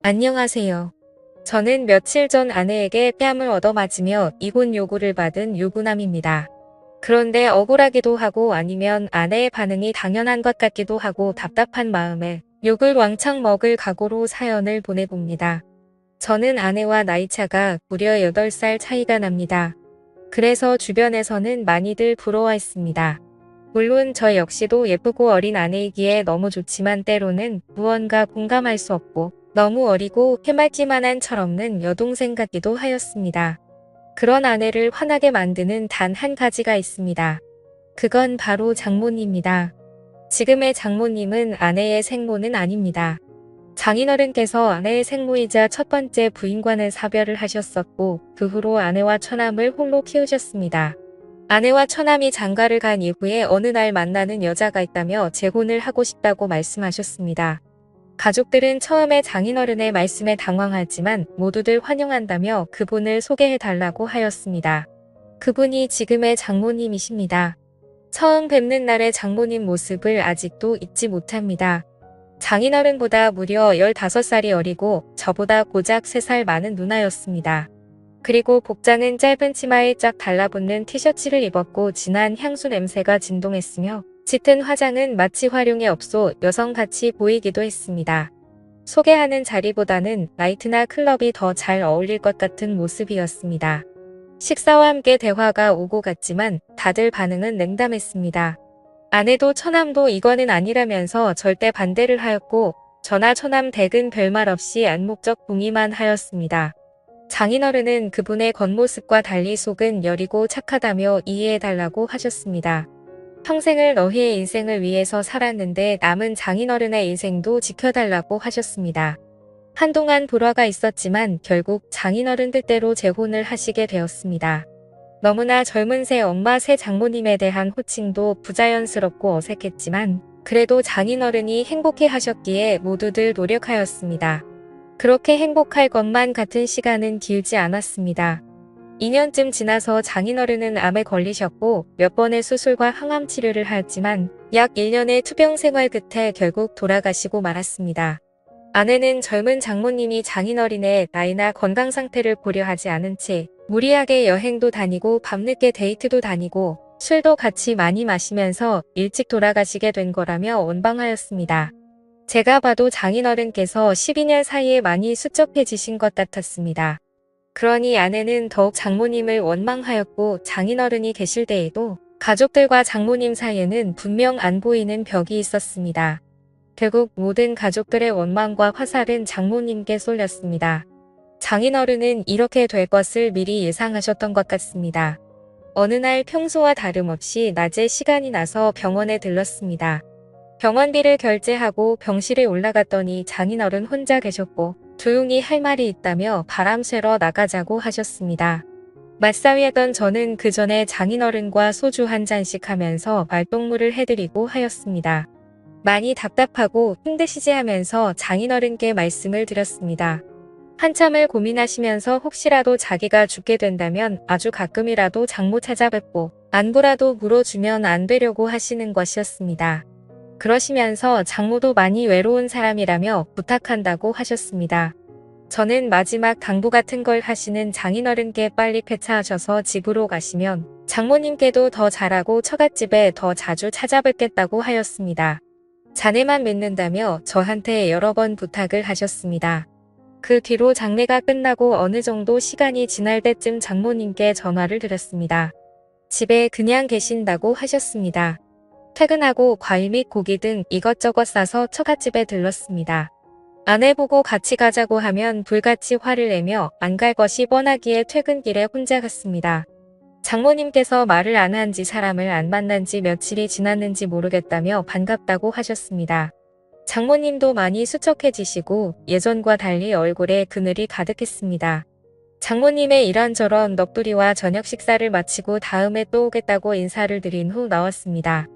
안녕하세요. 저는 며칠 전 아내에게 뺨을 얻어맞으며 이혼 요구를 받은 유부남입니다. 그런데 억울하기도 하고 아니면 아내의 반응이 당연한 것 같기도 하고 답답한 마음에 욕을 왕창 먹을 각오로 사연을 보내봅니다. 저는 아내와 나이차가 무려 8살 차이가 납니다. 그래서 주변에서는 많이들 부러워했습니다. 물론 저 역시도 예쁘고 어린 아내이기에 너무 좋지만 때로는 무언가 공감할 수 없고 너무 어리고 해맑기만한 철없는 여동생 같기도 하였습니다. 그런 아내를 화나게 만드는 단 한 가지가 있습니다. 그건 바로 장모님입니다. 지금의 장모님은 아내의 생모는 아닙니다. 장인어른께서 아내의 생모이자 첫 번째 부인과는 사별을 하셨었고 그 후로 아내와 처남을 홀로 키우셨습니다. 아내와 처남이 장가를 간 이후에 어느 날 만나는 여자가 있다며 재혼을 하고 싶다고 말씀하셨습니다. 가족들은 처음에 장인어른의 말씀에 당황하지만 모두들 환영한다며 그분을 소개해달라고 하였습니다. 그분이 지금의 장모님이십니다. 처음 뵙는 날의 장모님 모습을 아직도 잊지 못합니다. 장인어른보다 무려 15살이 어리고 저보다 고작 3살 많은 누나였습니다. 그리고 복장은 짧은 치마에 쫙 달라붙는 티셔츠를 입었고 진한 향수 냄새가 진동했으며 짙은 화장은 마치 활용의 업소 여성같이 보이기도 했습니다. 소개하는 자리보다는 나이트나 클럽이 더 잘 어울릴 것 같은 모습이었습니다. 식사와 함께 대화가 오고 갔지만 다들 반응은 냉담했습니다. 아내도 처남도 이거는 아니라면서 절대 반대를 하였고 저나 처남 댁은 별말 없이 안목적 동의만 하였습니다. 장인어른은 그분의 겉모습과 달리 속은 여리고 착하다며 이해해달라고 하셨습니다. 평생을 너희의 인생을 위해서 살았는데 남은 장인어른의 인생도 지켜달라고 하셨습니다. 한동안 불화가 있었지만 결국 장인어른 뜻대로 재혼을 하시게 되었습니다. 너무나 젊은 새 엄마 새 장모님에 대한 호칭도 부자연스럽고 어색했지만 그래도 장인어른이 행복해 하셨기에 모두들 노력하였습니다. 그렇게 행복할 것만 같은 시간은 길지 않았습니다. 2년쯤 지나서 장인어른은 암에 걸리셨고 몇 번의 수술과 항암 치료를 하였지만 약 1년의 투병 생활 끝에 결국 돌아가시고 말았습니다. 아내는 젊은 장모님이 장인어른의 나이나 건강 상태를 고려하지 않은 채 무리하게 여행도 다니고 밤늦게 데이트도 다니고 술도 같이 많이 마시면서 일찍 돌아가시게 된 거라며 원방하였습니다. 제가 봐도 장인어른께서 12년 사이에 많이 수척해지신 것 같았습니다. 그러니 아내는 더욱 장모님을 원망하였고 장인어른이 계실 때에도 가족들과 장모님 사이에는 분명 안 보이는 벽이 있었습니다. 결국 모든 가족들의 원망과 화살은 장모님께 쏠렸습니다. 장인어른은 이렇게 될 것을 미리 예상하셨던 것 같습니다. 어느 날 평소와 다름없이 낮에 시간이 나서 병원에 들렀습니다. 병원비를 결제하고 병실에 올라갔더니 장인어른 혼자 계셨고 조용히 할 말이 있다며 바람 쐬러 나가자고 하셨습니다. 맞사위하던 저는 그 전에 장인어른과 소주 한 잔씩 하면서 말동무를 해드리고 하였습니다. 많이 답답하고 힘드시지 하면서 장인어른께 말씀을 드렸습니다. 한참을 고민하시면서 혹시라도 자기가 죽게 된다면 아주 가끔이라도 장모 찾아뵙고 안부라도 물어주면 안 되려고 하시는 것이었습니다. 그러시면서 장모도 많이 외로운 사람이라며 부탁한다고 하셨습니다. 저는 마지막 당부 같은 걸 하시는 장인어른께 빨리 쾌차하셔서 집으로 가시면 장모님께도 더 잘하고 처갓집에 더 자주 찾아뵙겠다고 하였습니다. 자네만 믿는다며 저한테 여러 번 부탁을 하셨습니다. 그 뒤로 장례가 끝나고 어느 정도 시간이 지날 때쯤 장모님께 전화를 드렸습니다. 집에 그냥 계신다고 하셨습니다. 퇴근하고 과일 및 고기 등 이것저것 싸서 처갓집에 들렀습니다. 아내 보고 같이 가자고 하면 불같이 화를 내며 안 갈 것이 뻔하기에 퇴근길에 혼자 갔습니다. 장모님께서 말을 안 한지 사람을 안 만난 지 며칠이 지났는지 모르겠다며 반갑다고 하셨습니다. 장모님도 많이 수척해지시고 예전과 달리 얼굴에 그늘이 가득했습니다. 장모님의 이런저런 넋두리와 저녁 식사를 마치고 다음에 또 오겠다고 인사를 드린 후 나왔습니다.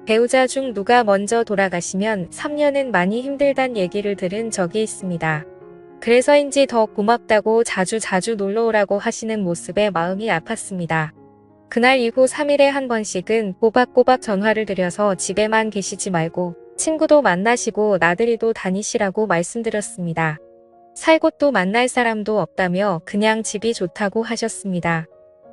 배우자 중 누가 먼저 돌아가시면 3년은 많이 힘들단 얘기를 들은 적이 있습니다. 그래서인지 더 고맙다고 자주 놀러오라고 하시는 모습에 마음이 아팠습니다. 그날 이후 3일에 한 번씩은 꼬박꼬박 전화를 드려서 집에만 계시지 말고 친구도 만나시고 나들이도 다니시라고 말씀드렸습니다. 살 곳도 만날 사람도 없다며 그냥 집이 좋다고 하셨습니다.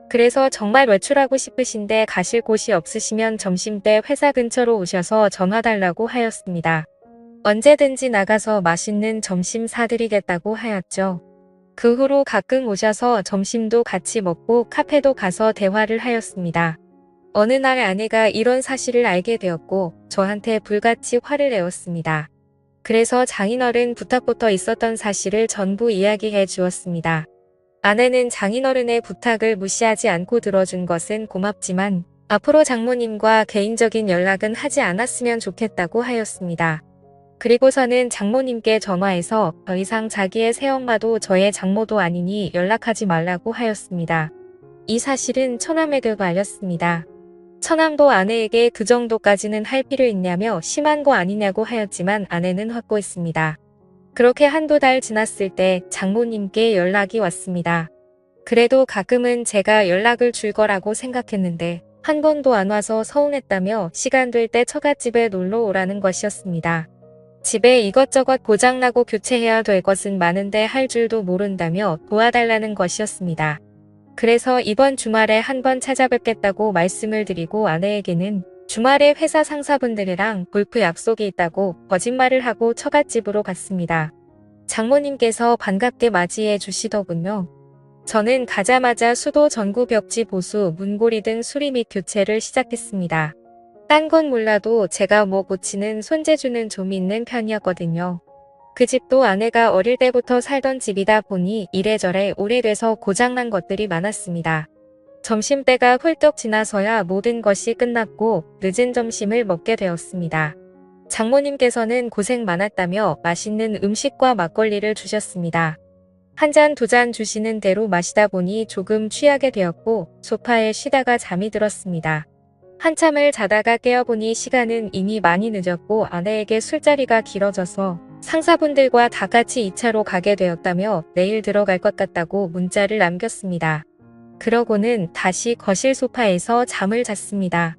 그래서 정말 외출하고 싶으신데 가실 곳이 없으시면 점심때 회사 근처로 오셔서 전화 달라고 하였습니다. 언제든지 나가서 맛있는 점심 사드리겠다고 하였죠. 그 후로 가끔 오셔서 점심도 같이 먹고 카페도 가서 대화를 하였습니다. 어느 날 아내가 이런 사실을 알게 되었고 저한테 불같이 화를 내었습니다. 그래서 장인어른 부탁부터 있었던 사실을 전부 이야기해 주었습니다. 아내는 장인어른의 부탁을 무시하지 않고 들어준 것은 고맙지만 앞으로 장모님과 개인적인 연락은 하지 않았으면 좋겠다고 하였습니다. 그리고서는 장모님께 전화해서 더 이상 자기의 새엄마도 저의 장모도 아니니 연락하지 말라고 하였습니다. 이 사실은 처남에게도 알렸습니다. 처남도 아내에게 그 정도까지는 할 필요 있냐며 심한 거 아니냐고 하였지만 아내는 확고했습니다. 그렇게 한두 달 지났을 때 장모님께 연락이 왔습니다. 그래도 가끔은 제가 연락을 줄 거라고 생각했는데 한 번도 안 와서 서운했다며 시간 될 때 처갓집에 놀러 오라는 것이었습니다. 집에 이것저것 고장나고 교체해야 될 것은 많은데 할 줄도 모른다며 도와달라는 것이었습니다. 그래서 이번 주말에 한번 찾아뵙겠다고 말씀을 드리고 아내에게는 주말에 회사 상사분들이랑 골프 약속이 있다고 거짓말을 하고 처갓집으로 갔습니다. 장모님께서 반갑게 맞이해 주시더군요. 저는 가자마자 수도 전구 벽지 보수, 문고리 등 수리 및 교체를 시작했습니다. 딴 건 몰라도 제가 뭐 고치는 손재주는 좀 있는 편이었거든요. 그 집도 아내가 어릴 때부터 살던 집이다 보니 이래저래 오래돼서 고장난 것들이 많았습니다. 점심때가 훌쩍 지나서야 모든 것이 끝났고 늦은 점심을 먹게 되었습니다. 장모님께서는 고생 많았다며 맛있는 음식과 막걸리를 주셨습니다. 한 잔 두 잔 주시는 대로 마시다 보니 조금 취하게 되었고 소파에 쉬다가 잠이 들었습니다. 한참을 자다가 깨어보니 시간은 이미 많이 늦었고 아내에게 술자리가 길어져서 상사분들과 다 같이 2차로 가게 되었다며 내일 들어갈 것 같다고 문자를 남겼습니다. 그러고는 다시 거실 소파에서 잠을 잤습니다.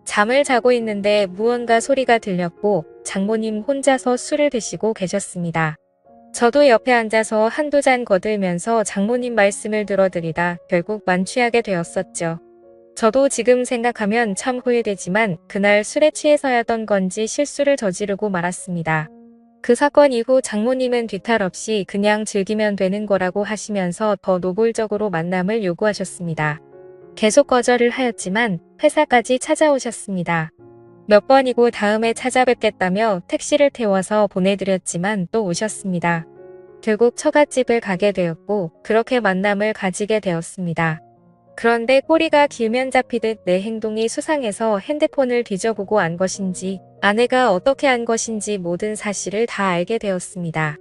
잠을 자고 있는데 무언가 소리가 들렸고 장모님 혼자서 술을 드시고 계셨습니다. 저도 옆에 앉아서 한두 잔 거들면서 장모님 말씀을 들어드리다 결국 만취하게 되었었죠. 저도 지금 생각하면 참 후회되지만 그날 술에 취해서였던 건지 실수를 저지르고 말았습니다. 그 사건 이후 장모님은 뒤탈 없이 그냥 즐기면 되는 거라고 하시면서 더 노골적으로 만남을 요구하셨습니다. 계속 거절을 하였지만 회사까지 찾아오셨습니다. 몇 번이고 다음에 찾아뵙겠다며 택시를 태워서 보내드렸지만 또 오셨습니다. 결국 처갓집을 가게 되었고 그렇게 만남을 가지게 되었습니다. 그런데 꼬리가 길면 잡히듯 내 행동이 수상해서 핸드폰을 뒤져보고 안 것인지 아내가 어떻게 한 것인지 모든 사실을 다 알게 되었습니다.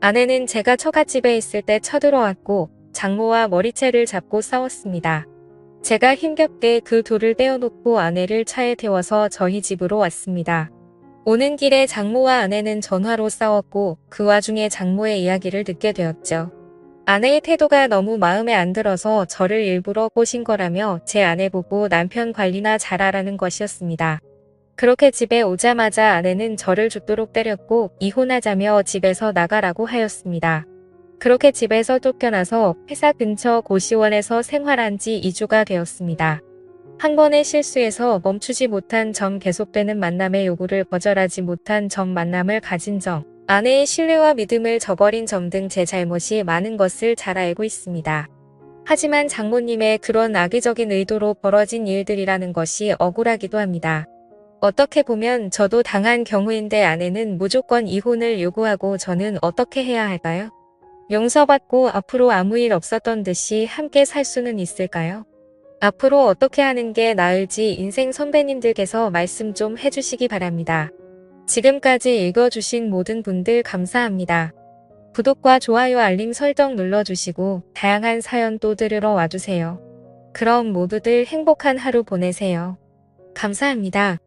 아내는 제가 처갓집에 있을 때 쳐들어왔고 장모와 머리채를 잡고 싸웠습니다. 제가 힘겹게 그 둘을 떼어놓고 아내를 차에 태워서 저희 집으로 왔습니다. 오는 길에 장모와 아내는 전화로 싸웠고 그 와중에 장모의 이야기를 듣게 되었죠. 아내의 태도가 너무 마음에 안 들어서 저를 일부러 꼬신 거라며 제 아내 보고 남편 관리나 잘하라는 것이었습니다. 그렇게 집에 오자마자 아내는 저를 죽도록 때렸고 이혼하자며 집에서 나가라고 하였습니다. 그렇게 집에서 쫓겨나서 회사 근처 고시원에서 생활한 지 2주가 되었습니다. 한 번의 실수에서 멈추지 못한 점, 계속되는 만남의 요구를 거절하지 못한 점, 만남을 가진 점, 아내의 신뢰와 믿음을 저버린 점 등 제 잘못이 많은 것을 잘 알고 있습니다. 하지만 장모님의 그런 악의적인 의도로 벌어진 일들이라는 것이 억울하기도 합니다. 어떻게 보면 저도 당한 경우인데 아내는 무조건 이혼을 요구하고 저는 어떻게 해야 할까요? 용서받고 앞으로 아무 일 없었던 듯이 함께 살 수는 있을까요? 앞으로 어떻게 하는 게 나을지 인생 선배님들께서 말씀 좀 해주시기 바랍니다. 지금까지 읽어주신 모든 분들 감사합니다. 구독과 좋아요 알림 설정 눌러주시고 다양한 사연 또 들으러 와주세요. 그럼 모두들 행복한 하루 보내세요. 감사합니다.